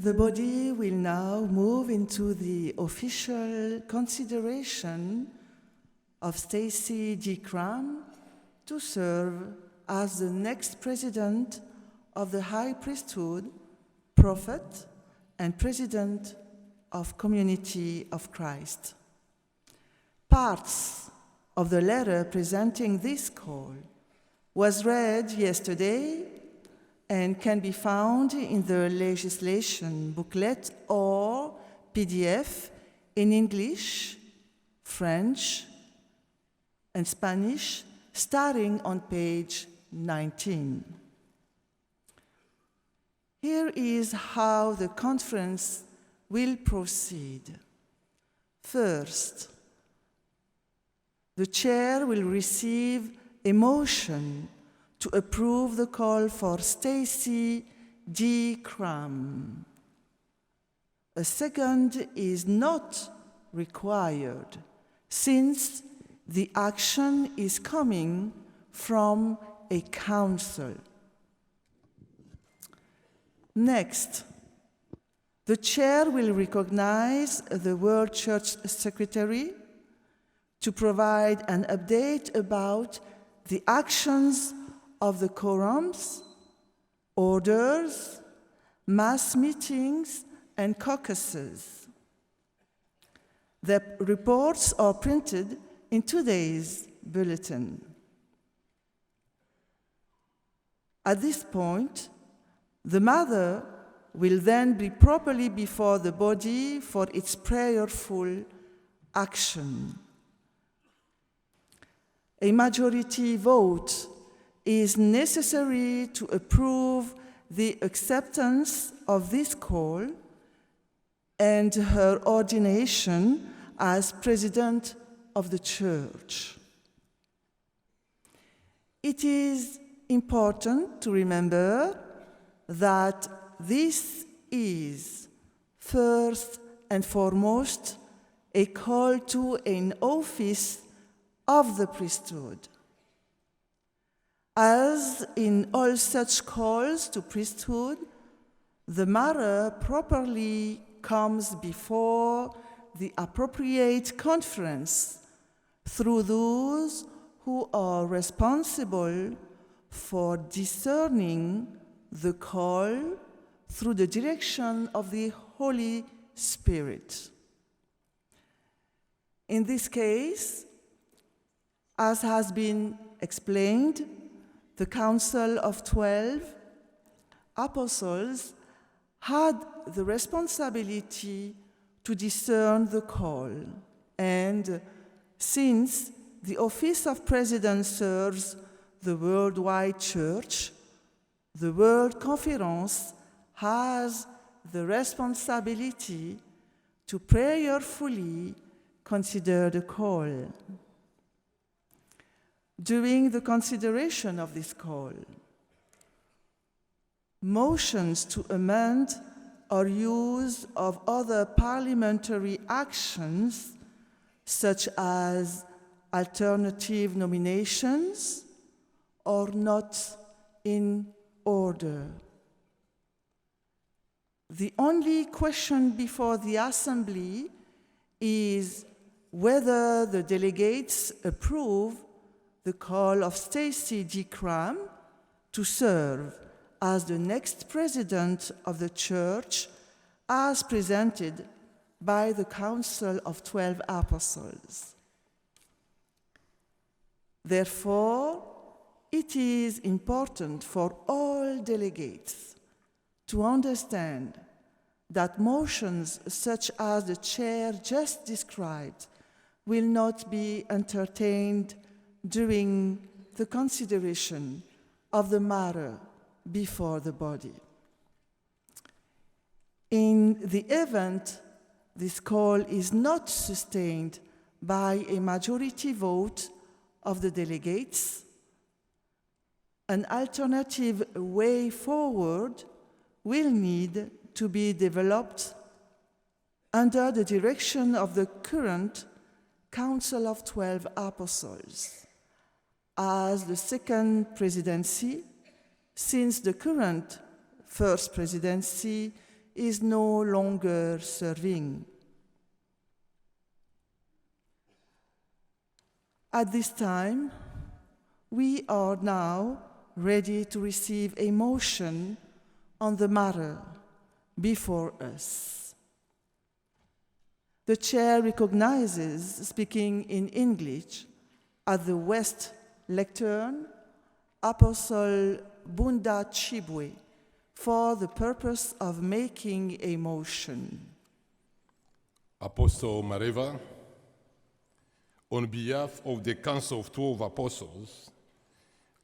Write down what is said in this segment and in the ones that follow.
The body will now move into the official consideration of Stassi Cramm to serve as the next president of the High Priesthood, Prophet, and President of Community of Christ. Parts of the letter presenting this call was read yesterday and can be found in the legislation booklet or PDF in English, French, and Spanish, starting on page 19. Here is how the conference will proceed. First, the chair will receive a motion to approve the call for Stassi Cramm. A second is not required, since the action is coming from a council. Next, the chair will recognize the World Church Secretary to provide an update about the actions of the quorums, orders, mass meetings, and caucuses. The reports are printed in today's bulletin. At this point, the mother will then be properly before the body for its prayerful action. A majority vote is necessary to approve the acceptance of this call and her ordination as President of the Church. It is important to remember that this is, first and foremost, a call to an office of the priesthood. As in all such calls to priesthood, the matter properly comes before the appropriate conference through those who are responsible for discerning the call through the direction of the Holy Spirit. In this case, as has been explained, the Council of 12 Apostles had the responsibility to discern the call, and since the office of President serves the worldwide Church, the World Conference has the responsibility to prayerfully consider the call. During the consideration of this call, motions to amend or use of other parliamentary actions, such as alternative nominations, are not in order. The only question before the Assembly is whether the delegates approve the call of Stassi Cramm to serve as the next president of the Church as presented by the Council of 12 Apostles. Therefore, it is important for all delegates to understand that motions such as the chair just described will not be entertained during the consideration of the matter before the body. In the event this call is not sustained by a majority vote of the delegates, an alternative way forward will need to be developed under the direction of the current Council of 12 Apostles as the second presidency, since the current first presidency is no longer serving. At this time, we are now ready to receive a motion on the matter before us. The chair recognizes, speaking in English, at the West Lectern, Apostle Bunda Chibwe, for the purpose of making a motion. Apostle Mareva, on behalf of the Council of 12 Apostles,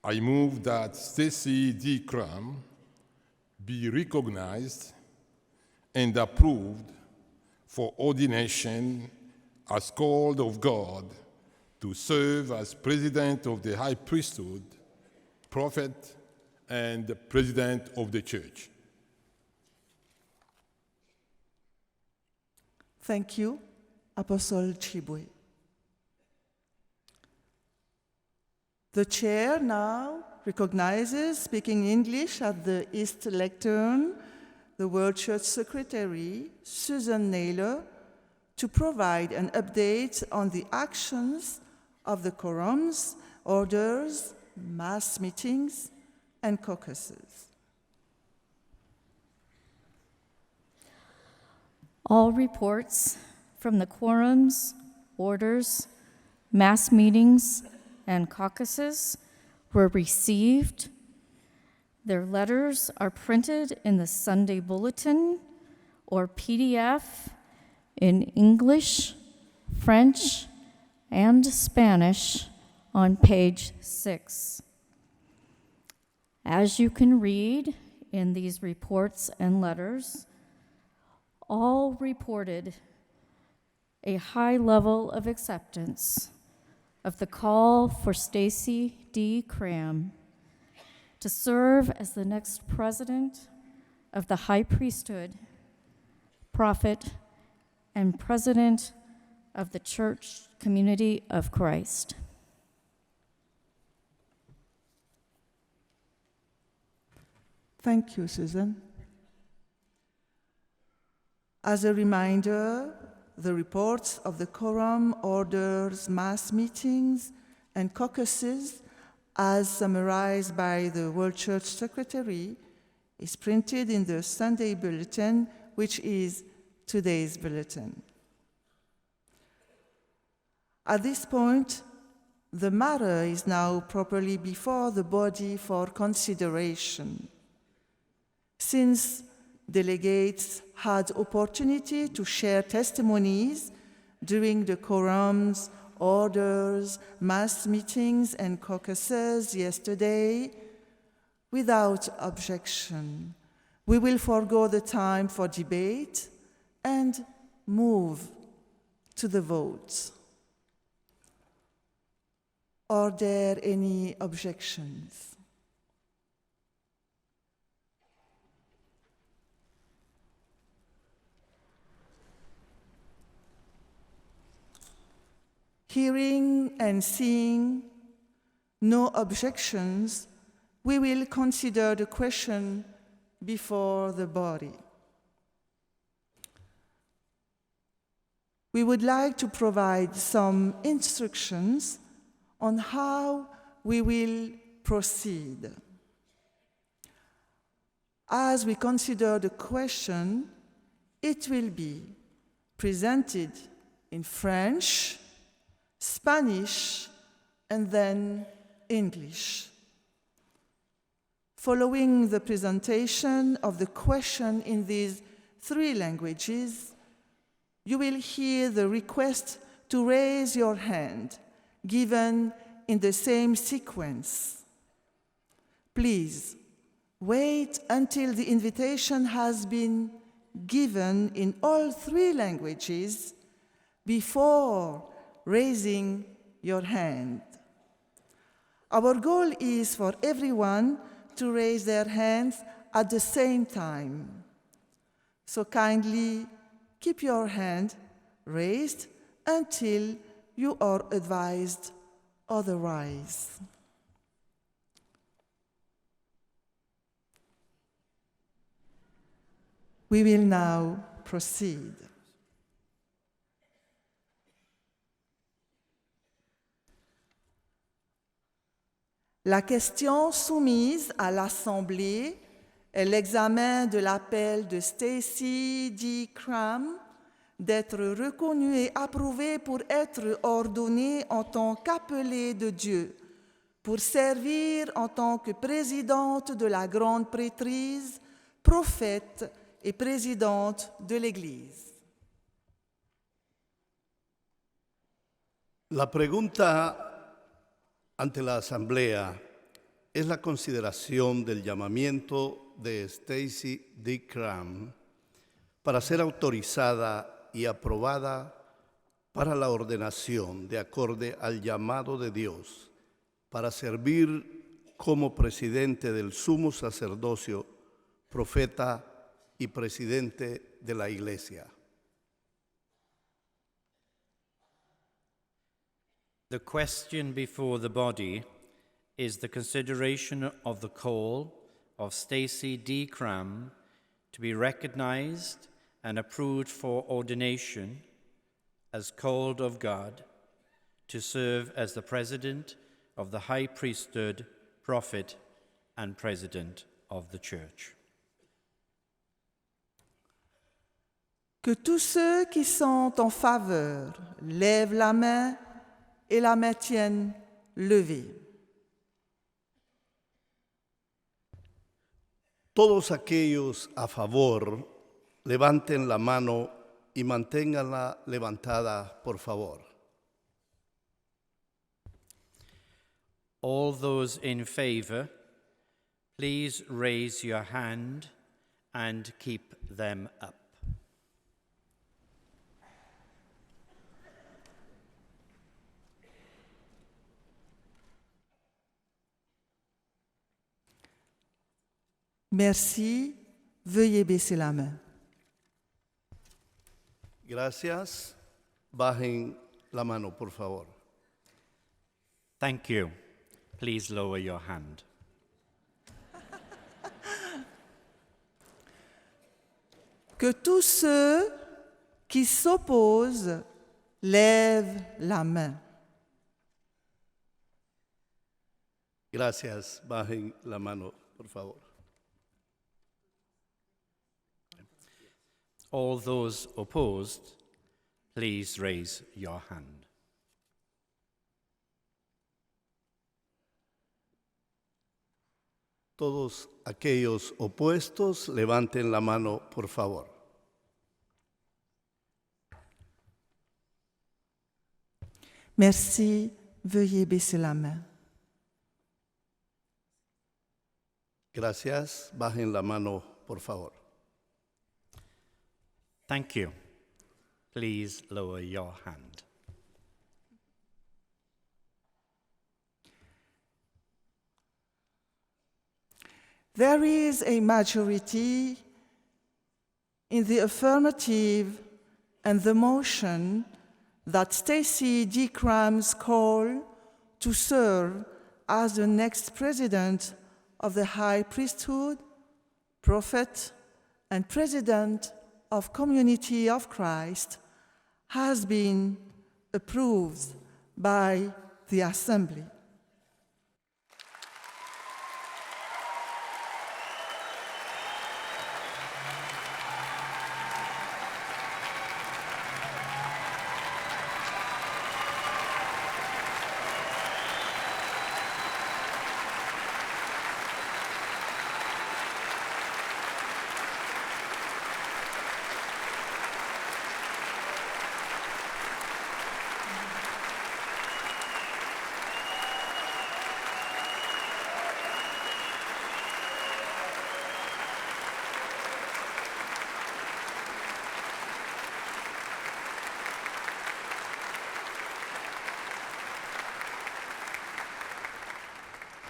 I move that Stassi D. Cramm be recognized and approved for ordination as called of God to serve as President of the High Priesthood, Prophet, and President of the Church. Thank you, Apostle Chibwe. The chair now recognizes, speaking English at the East Lectern, the World Church Secretary, Susan Naylor, to provide an update on the actions of the quorums, orders, mass meetings, and caucuses. All reports from the quorums, orders, mass meetings, and caucuses were received. Their letters are printed in the Sunday Bulletin or PDF in English, French, and Spanish on page 6. As you can read in these reports and letters, all reported a high level of acceptance of the call for Stassi D. Cramm to serve as the next president of the High Priesthood, Prophet, and President of the Church Community of Christ. Thank you, Susan. As a reminder, the reports of the quorum, orders, mass meetings, and caucuses, as summarized by the World Church Secretary, is printed in the Sunday Bulletin, which is today's bulletin. At this point, the matter is now properly before the body for consideration. Since delegates had opportunity to share testimonies during the quorums, orders, mass meetings, and caucuses yesterday, without objection, we will forego the time for debate and move to the vote. Are there any objections? Hearing and seeing no objections, we will consider the question before the body. We would like to provide some instructions on how we will proceed. As we consider the question, it will be presented in French, Spanish, and then English. Following the presentation of the question in these three languages, you will hear the request to raise your hand, given in the same sequence. Please wait until the invitation has been given in all three languages before raising your hand. Our goal is for everyone to raise their hands at the same time. So kindly keep your hand raised until you are advised otherwise. We will now proceed. La question soumise à l'Assemblée est l'examen de l'appel de Stassi Cramm d'être reconnu et approuvé pour être ordonné en tant qu'appelé de Dieu, pour servir en tant que présidente de la grande prêtrise, prophète et présidente de l'Église. La pregunta ante la Asamblea es la consideración del llamamiento de Stassi Cramm para ser autorizada y aprobada para la ordenación de acorde al llamado de Dios para servir como presidente del sumo sacerdocio, profeta y presidente de la Iglesia. The question before the body is the consideration of the call of Stassi Cramm to be recognized and approved for ordination as called of God to serve as the president of the high priesthood, prophet, and president of the church. Que tous ceux qui sont en faveur lèvent la main et la maintiennent levée. Todos aquellos a favor, levanten la mano y manténganla levantada, por favor. All those in favor, please raise your hand and keep them up. Merci. Veuillez baisser la main. Gracias. Bajen la mano, por favor. Thank you. Please lower your hand. Que tous ceux qui s'opposent lèvent la main. Gracias. Bajen la mano, por favor. All those opposed, please raise your hand. Todos aquellos opuestos, levanten la mano, por favor. Merci. Veuillez baisser la main. Gracias. Bajen la mano, por favor. Thank you. Please lower your hand. There is a majority in the affirmative and the motion that Stassi Cramm's call to serve as the next president of the High Priesthood, Prophet, and President of Community of Christ has been approved by the Assembly.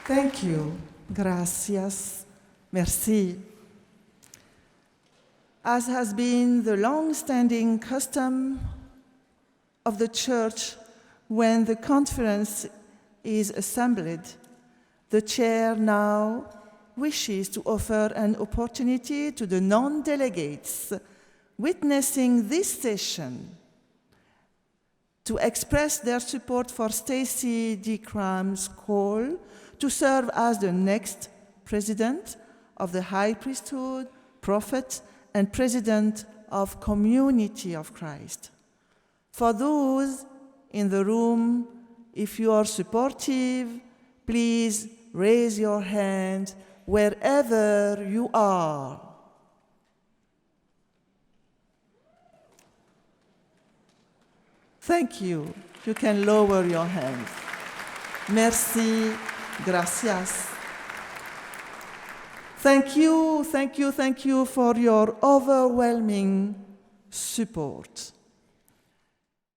Thank you. Gracias. Merci. As has been the long-standing custom of the Church when the conference is assembled, the chair now wishes to offer an opportunity to the non-delegates witnessing this session to express their support for Stassi Cramm's call to serve as the next president of the High Priesthood, prophet, and president of Community of Christ. For those in the room, if you are supportive, please raise your hand wherever you are. Thank you. You can lower your hands. Merci, gracias. Thank you for your overwhelming support.